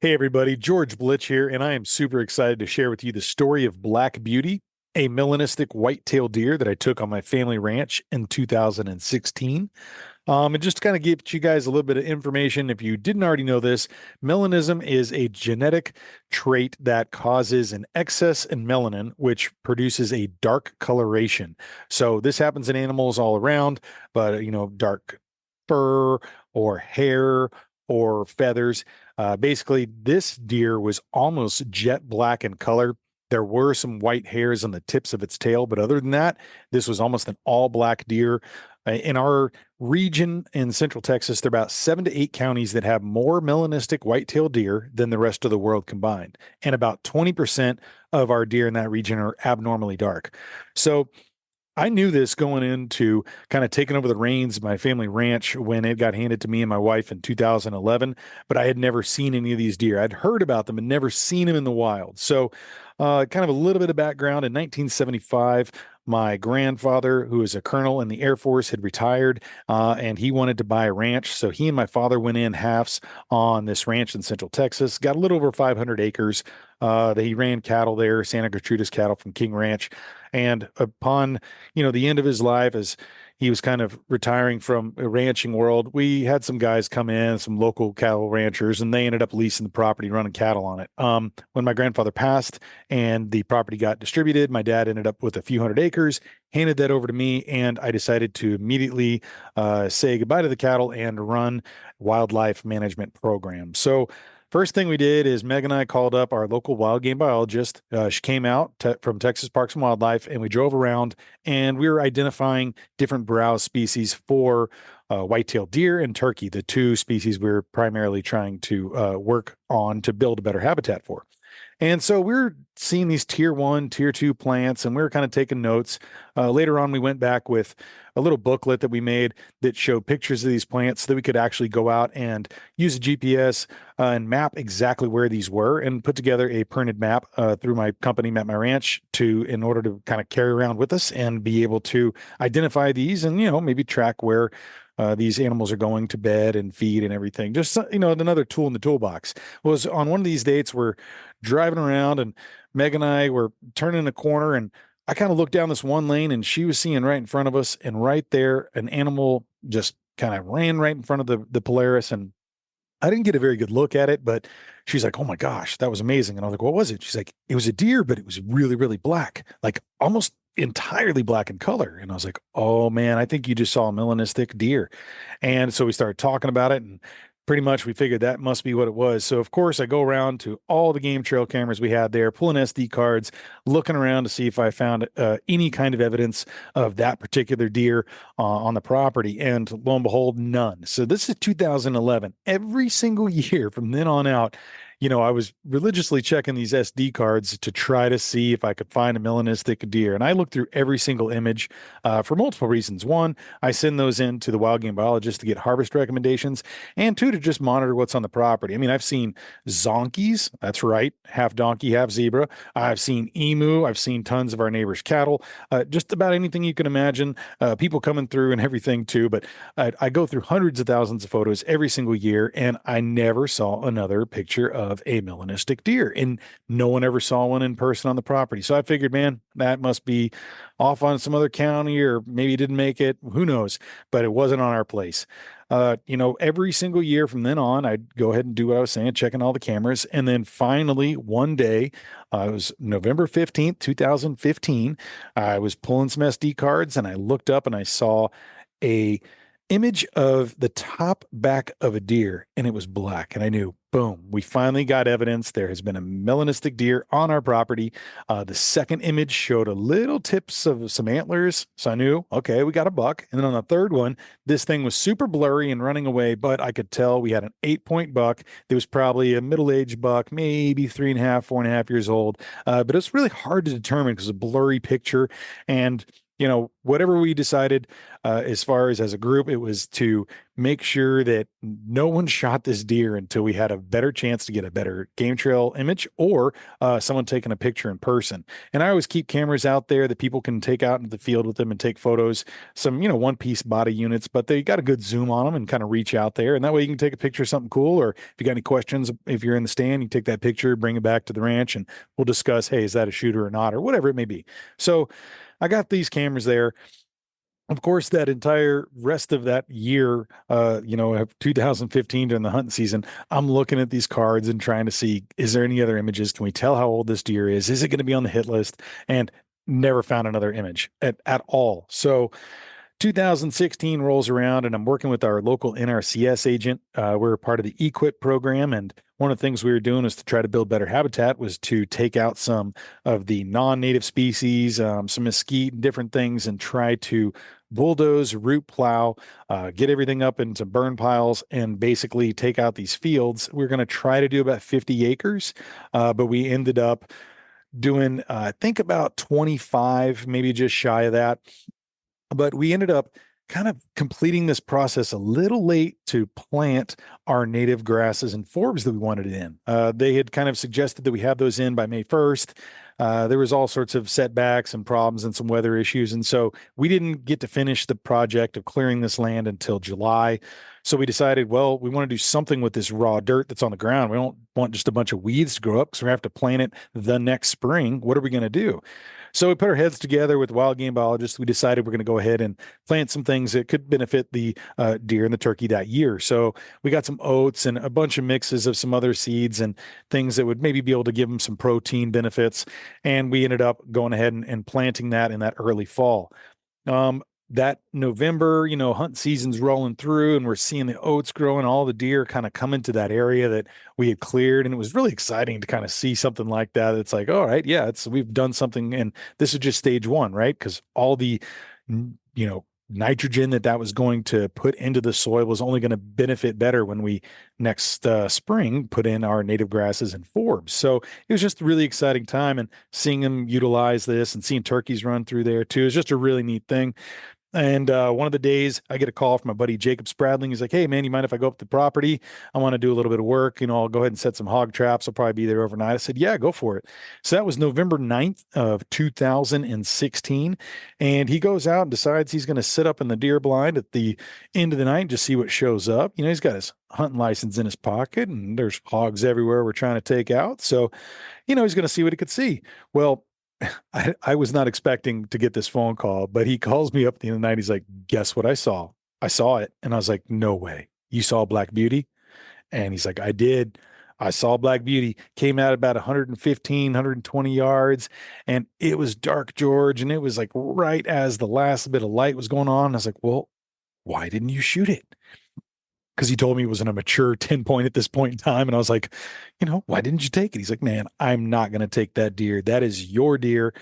Hey everybody, George Blitch here, and I am super excited to share with you the story of Black Beauty, a melanistic white-tailed deer that I took on my family ranch in 2016. And just to kind of give you guys a little bit of information, if you didn't already know this, melanism is a genetic trait that causes an excess in melanin, which produces a dark coloration. So this happens in animals all around, but dark fur or hair or feathers. Basically, this deer was almost jet black in color. There were some white hairs on the tips of its tail, but other than that, this was almost an all black deer. In our region in central Texas, there are about 7 to 8 counties that have more melanistic white-tailed deer than the rest of the world combined. And about 20% of our deer in that region are abnormally dark. So I knew this going into kind of taking over the reins of my family ranch when it got handed to me and my wife in 2011, but I had never seen any of these deer. I'd heard about them and never seen them in the wild. So, kind of a little bit of background. In 1975, my grandfather, who was a colonel in the Air Force, had retired, and he wanted to buy a ranch. So he and my father went in halves on this ranch in Central Texas, got a little over 500 acres. That he ran cattle there, Santa Gertrudis cattle from King Ranch. And upon the end of his life, as he was kind of retiring from a ranching world, we had some guys come in, some local cattle ranchers, and they ended up leasing the property, running cattle on it. When my grandfather passed and the property got distributed, my dad ended up with a few hundred acres, handed that over to me, and I decided to immediately say goodbye to the cattle and run wildlife management program. So first thing we did is Meg and I called up our local wild game biologist. She came out from Texas Parks and Wildlife, and we drove around and we were identifying different browse species for white-tailed deer and turkey, the two species we are primarily trying to work on to build a better habitat for. And so we are seeing these tier one, tier two plants, and we were kind of taking notes. Later on, we went back with a little booklet that we made that showed pictures of these plants so that we could actually go out and use a GPS and map exactly where these were and put together a printed map through my company, Map My Ranch, in order to kind of carry around with us and be able to identify these and, maybe track where these animals are going to bed and feed and everything. Just, another tool in the toolbox. Was on one of these dates, we're driving around and Meg and I were turning a corner and I kind of looked down this one lane and she was seeing right in front of us, and right there, an animal just kind of ran right in front of the Polaris. And I didn't get a very good look at it, but she's like, "Oh my gosh, that was amazing." And I was like, "What was it?" She's like, "It was a deer, but it was really, really black, like almost entirely black in color." And I was like, "Oh man, I think you just saw a melanistic deer." And so we started talking about it, and pretty much we figured that must be what it was. So of course I go around to all the game trail cameras we had there, pulling SD cards, looking around to see if I found any kind of evidence of that particular deer on the property. And lo and behold, none. So this is 2011. Every single year from then on out, I was religiously checking these SD cards to try to see if I could find a melanistic deer. And I looked through every single image for multiple reasons. One, I send those in to the wild game biologist to get harvest recommendations, and two, to just monitor what's on the property. I mean, I've seen zonkies, that's right, half donkey, half zebra. I've seen emu. I've seen tons of our neighbors' cattle, just about anything you can imagine, people coming through and everything too. But I go through hundreds of thousands of photos every single year, and I never saw another picture of a melanistic deer. And no one ever saw one in person on the property. So I figured, man, that must be off on some other county, or maybe didn't make it. Who knows? But it wasn't on our place. Every single year from then on, I'd go ahead and do what I was saying, checking all the cameras. And then finally, one day, it was November 15th, 2015, I was pulling some SD cards and I looked up and I saw a image of the top back of a deer, and it was black. And I knew, boom, we finally got evidence. There has been a melanistic deer on our property. The second image showed a little tips of some antlers. So I knew, okay, we got a buck. And then on the third one, this thing was super blurry and running away, but I could tell we had an 8 point buck. There was probably a middle-aged buck, maybe 3.5, 4.5 years old. But it's really hard to determine because it's a blurry picture. And whatever we decided, as far as a group, it was to make sure that no one shot this deer until we had a better chance to get a better game trail image, or someone taking a picture in person. And I always keep cameras out there that people can take out into the field with them and take photos, some, one piece body units, but they got a good zoom on them and kind of reach out there. And that way you can take a picture of something cool. Or if you got any questions, if you're in the stand, you take that picture, bring it back to the ranch, and we'll discuss, hey, is that a shooter or not, or whatever it may be. So I got these cameras there. Of course, that entire rest of that year, of 2015 during the hunting season, I'm looking at these cards and trying to see, is there any other images? Can we tell how old this deer is? Is it going to be on the hit list? And never found another image at all. So 2016 rolls around, and I'm working with our local NRCS agent. We're part of the EQIP program, and one of the things we were doing is to try to build better habitat, was to take out some of the non-native species, some mesquite and different things, and try to bulldoze, root plow, get everything up into burn piles, and basically take out these fields. We're going to try to do about 50 acres, but we ended up doing, I think, about 25, maybe just shy of that. But we ended up kind of completing this process a little late to plant our native grasses and forbs that we wanted in. They had kind of suggested that we have those in by May 1st. There was all sorts of setbacks and problems and some weather issues. And so we didn't get to finish the project of clearing this land until July. So we decided, well, we want to do something with this raw dirt that's on the ground. We don't want just a bunch of weeds to grow up, because we're going to have to plant it the next spring. What are we going to do? So we put our heads together with wild game biologists. We decided we're going to go ahead and plant some things that could benefit the deer and the turkey that year. So we got some oats and a bunch of mixes of some other seeds and things that would maybe be able to give them some protein benefits. And we ended up going ahead and planting that in that early fall. That November, hunt season's rolling through, and we're seeing the oats growing, all the deer kind of come into that area that we had cleared. And it was really exciting to kind of see something like that. It's like, all right, yeah, we've done something. And this is just stage one, right? Because all the, nitrogen that was going to put into the soil was only going to benefit better when we next spring put in our native grasses and forbs. So it was just a really exciting time, and seeing them utilize this and seeing turkeys run through there too is just a really neat thing. And one of the days I get a call from my buddy Jacob Spradling. He's like, "Hey man, you mind if I go up to the property? I want to do a little bit of work. I'll go ahead and set some hog traps. I'll probably be there overnight." I said, "Yeah, go for it." So that was November 9th of 2016. And he goes out and decides he's going to sit up in the deer blind at the end of the night and just see what shows up. He's got his hunting license in his pocket, and there's hogs everywhere we're trying to take out. So, he's going to see what he could see. Well, I was not expecting to get this phone call, but he calls me up at the end of the night. He's like, "Guess what I saw? I saw it." And I was like, "No way. You saw Black Beauty?" And he's like, "I did. I saw Black Beauty. Came out about 115, 120 yards. And it was dark, George. And it was like right as the last bit of light was going on." I was like, "Well, why didn't you shoot it?" Because he told me it was in a mature 10 point at this point in time. And I was like, "Why didn't you take it?" He's like, "Man, I'm not going to take that deer. That is your deer."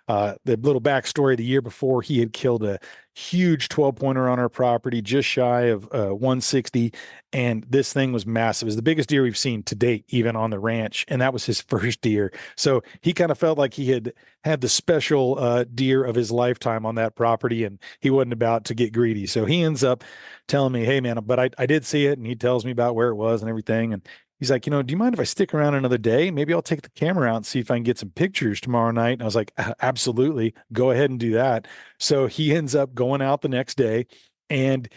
The little backstory: the year before, he had killed a huge 12 pointer on our property, just shy of 160. And this thing was massive. It was the biggest deer we've seen to date, even on the ranch. And that was his first deer. So he kind of felt like he had the special deer of his lifetime on that property, and he wasn't about to get greedy. So he ends up telling me, "Hey man, but I did see it." And he tells me about where it was and everything. And he's like, "Do you mind if I stick around another day? Maybe I'll take the camera out and see if I can get some pictures tomorrow night." And I was like, "Absolutely. Go ahead and do that." So he ends up going out the next day, and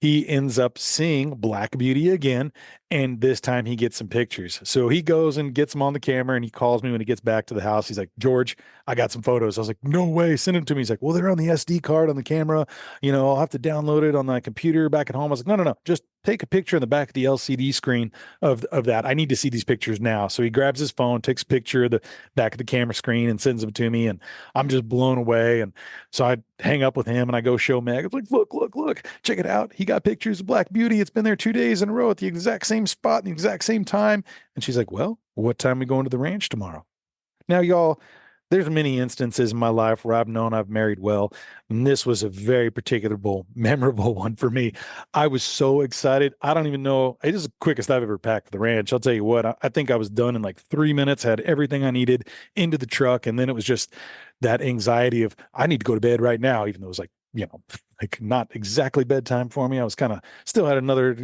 he ends up seeing Black Beauty again. And this time he gets some pictures. So he goes and gets them on the camera, and he calls me when he gets back to the house. He's like, "George, I got some photos." I was like, "No way, send them to me." He's like, "Well, they're on the SD card on the camera. I'll have to download it on my computer back at home." I was like, "No, no, no. Just take a picture in the back of the LCD screen of that. I need to see these pictures now." So he grabs his phone, takes a picture of the back of the camera screen, and sends them to me. And I'm just blown away. And so I hang up with him, and I go show Meg. I'm like, "Look, look, look, check it out. He got pictures of Black Beauty. It's been there 2 days in a row at the exact same spot, the exact same time." And she's like, "Well, what time are we going to the ranch tomorrow?" Now, y'all, there's many instances in my life where I've known I've married well, and this was a very particular, memorable one for me. I was so excited. I don't even know. It is the quickest I've ever packed for the ranch. I'll tell you what, I think I was done in like 3 minutes, had everything I needed into the truck. And then it was just that anxiety of, I need to go to bed right now, even though it was like, like not exactly bedtime for me. I was kind of still had another,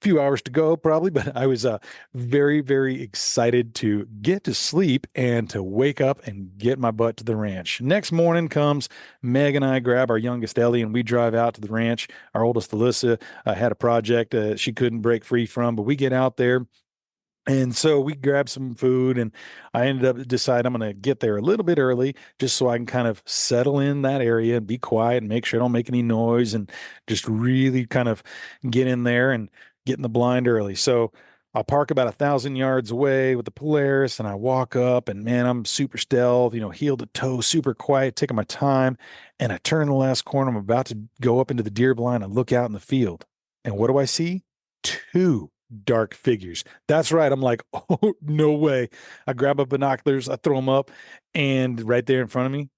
few hours to go probably, but I was very, very excited to get to sleep and to wake up and get my butt to the ranch. Next morning comes, Meg and I grab our youngest Ellie and we drive out to the ranch. Our oldest Alyssa had a project she couldn't break free from, but we get out there. And so we grabbed some food, and I ended up deciding I'm going to get there a little bit early just so I can kind of settle in that area and be quiet and make sure I don't make any noise and just really kind of get in there and get in the blind early. So I park about 1,000 yards away with the Polaris, and I walk up, and man, I'm super stealth, heel to toe, super quiet, taking my time. And I turn the last corner. I'm about to go up into the deer blind and look out in the field. And what do I see? Two dark figures. That's right. I'm like, oh, no way. I grab up binoculars, I throw them up, and right there in front of me,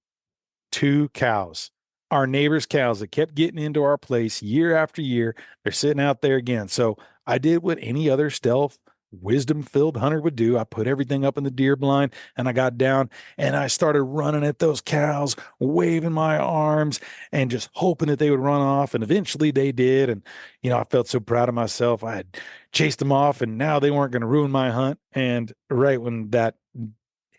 two cows. Our neighbors' cows that kept getting into our place year after year. They're sitting out there again. So I did what any other stealth, wisdom filled hunter would do. I put everything up in the deer blind and I got down and I started running at those cows, waving my arms and just hoping that they would run off. And eventually they did. And, I felt so proud of myself. I had chased them off and now they weren't going to ruin my hunt. And right when that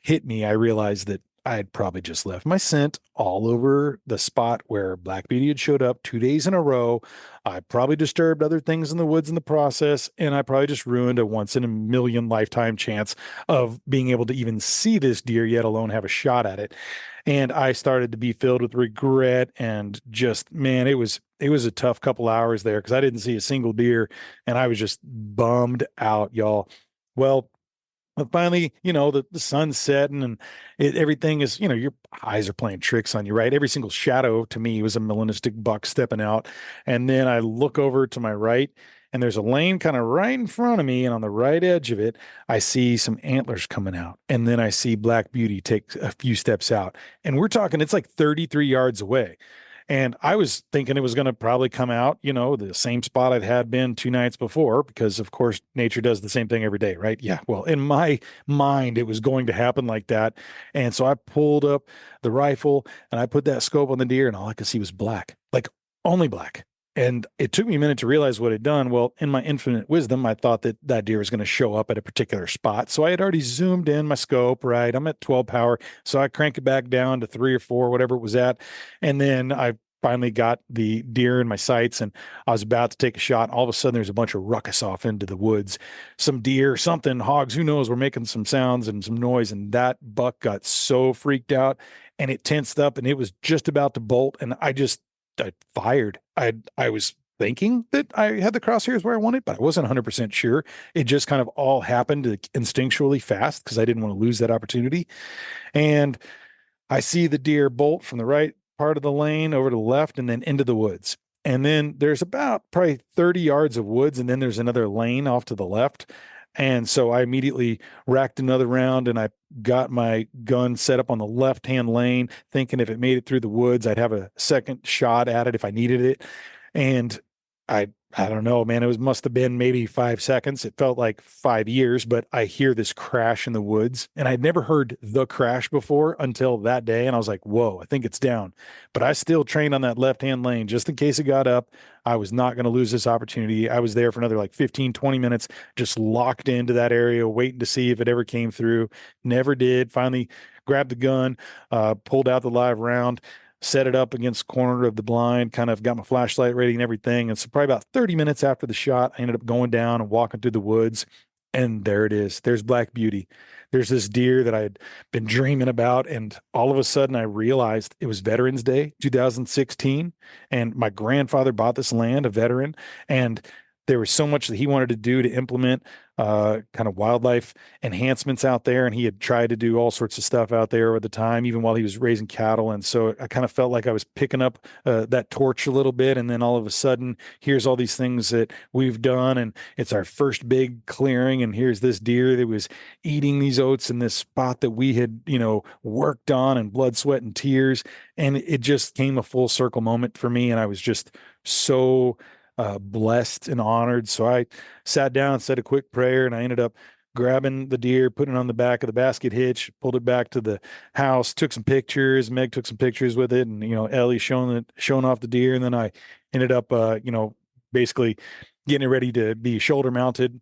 hit me, I realized that I had probably just left my scent all over the spot where Black Beauty had showed up 2 days in a row. I probably disturbed other things in the woods in the process, and I probably just ruined a once in a million lifetime chance of being able to even see this deer, yet alone have a shot at it. And I started to be filled with regret and just, man, it was a tough couple hours there because I didn't see a single deer, and I was just bummed out, y'all. Well, but finally, the sun's setting and everything is, your eyes are playing tricks on you, right? Every single shadow to me was a melanistic buck stepping out. And then I look over to my right and there's a lane kind of right in front of me. And on the right edge of it, I see some antlers coming out. And then I see Black Beauty take a few steps out. And we're talking, it's like 33 yards away. And I was thinking it was going to probably come out, the same spot I'd had been 2 nights before, because of course nature does the same thing every day, right? Yeah. Well, in my mind, it was going to happen like that. And so I pulled up the rifle and I put that scope on the deer, and all I could see was black, like only black. And it took me a minute to realize what I'd done. Well, in my infinite wisdom, I thought that that deer was going to show up at a particular spot. So I had already zoomed in my scope, right? I'm at 12 power. So I crank it back down to 3 or 4, whatever it was at. And then I finally got the deer in my sights and I was about to take a shot. All of a sudden, there's a bunch of ruckus off into the woods. Some deer, something, hogs, who knows, were making some sounds and some noise. And that buck got so freaked out and it tensed up and it was just about to bolt. And I fired. I was thinking that I had the crosshairs where I wanted, but I wasn't 100% sure. It just kind of all happened instinctually fast because I didn't want to lose that opportunity. And I see the deer bolt from the right part of the lane over to the left and then into the woods. And then there's about probably 30 yards of woods, and then there's another lane off to the left. And so I immediately racked another round and I got my gun set up on the left hand lane, thinking if it made it through the woods, I'd have a second shot at it if I needed it. And I I don't know, man. Must have been maybe 5 seconds. It felt like 5 years, but I hear this crash in the woods, and I'd never heard the crash before until that day. And I was like, whoa, I think it's down. But I still trained on that left-hand lane just in case it got up. I was not going to lose this opportunity. I was there for another like 15, 20 minutes, just locked into that area, waiting to see if it ever came through. Never did. Finally grabbed the gun, pulled out the live round, set it up against the corner of the blind, kind of got my flashlight ready and everything. And so probably about 30 minutes after the shot, I ended up going down and walking through the woods. And there it is. There's Black Beauty. There's this deer that I had been dreaming about. And all of a sudden I realized it was Veterans Day, 2016. And my grandfather bought this land, a veteran. And there was so much that he wanted to do to implement kind of wildlife enhancements out there. And he had tried to do all sorts of stuff out there at the time, even while he was raising cattle. And so I kind of felt like I was picking up that torch a little bit. And then all of a sudden, here's all these things that we've done. And it's our first big clearing. And here's this deer that was eating these oats in this spot that we had, worked on and blood, sweat, and tears. And it just came a full circle moment for me. And I was just so blessed and honored. So I sat down, said a quick prayer, and I ended up grabbing the deer, putting it on the back of the basket hitch, pulled it back to the house, took some pictures. Meg took some pictures with it, and Ellie showing off the deer, and then I ended up, basically getting it ready to be shoulder mounted.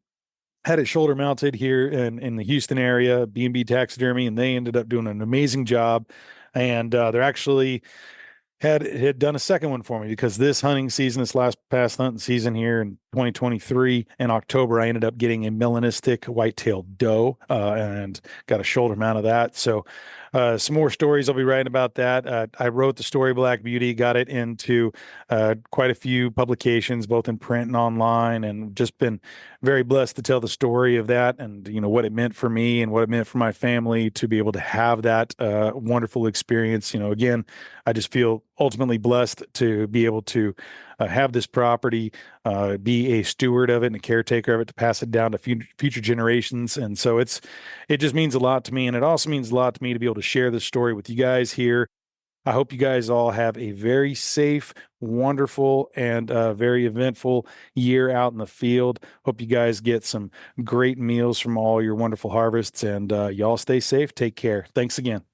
Had it shoulder mounted here in the Houston area, B&B Taxidermy, and they ended up doing an amazing job. And they're actually had done a second one for me because this hunting season, this last past hunting season here in 2023 in October, I ended up getting a melanistic white-tailed doe and got a shoulder mount of that. So some more stories I'll be writing about that. I wrote the story Black Beauty, got it into quite a few publications, both in print and online, and just been very blessed to tell the story of that and what it meant for me and what it meant for my family to be able to have that wonderful experience. Again, I just feel ultimately blessed to be able to have this property, be a steward of it and a caretaker of it, to pass it down to future generations. And so it just means a lot to me. And it also means a lot to me to be able to share this story with you guys here. I hope you guys all have a very safe, wonderful, and very eventful year out in the field. Hope you guys get some great meals from all your wonderful harvests, and y'all stay safe. Take care. Thanks again.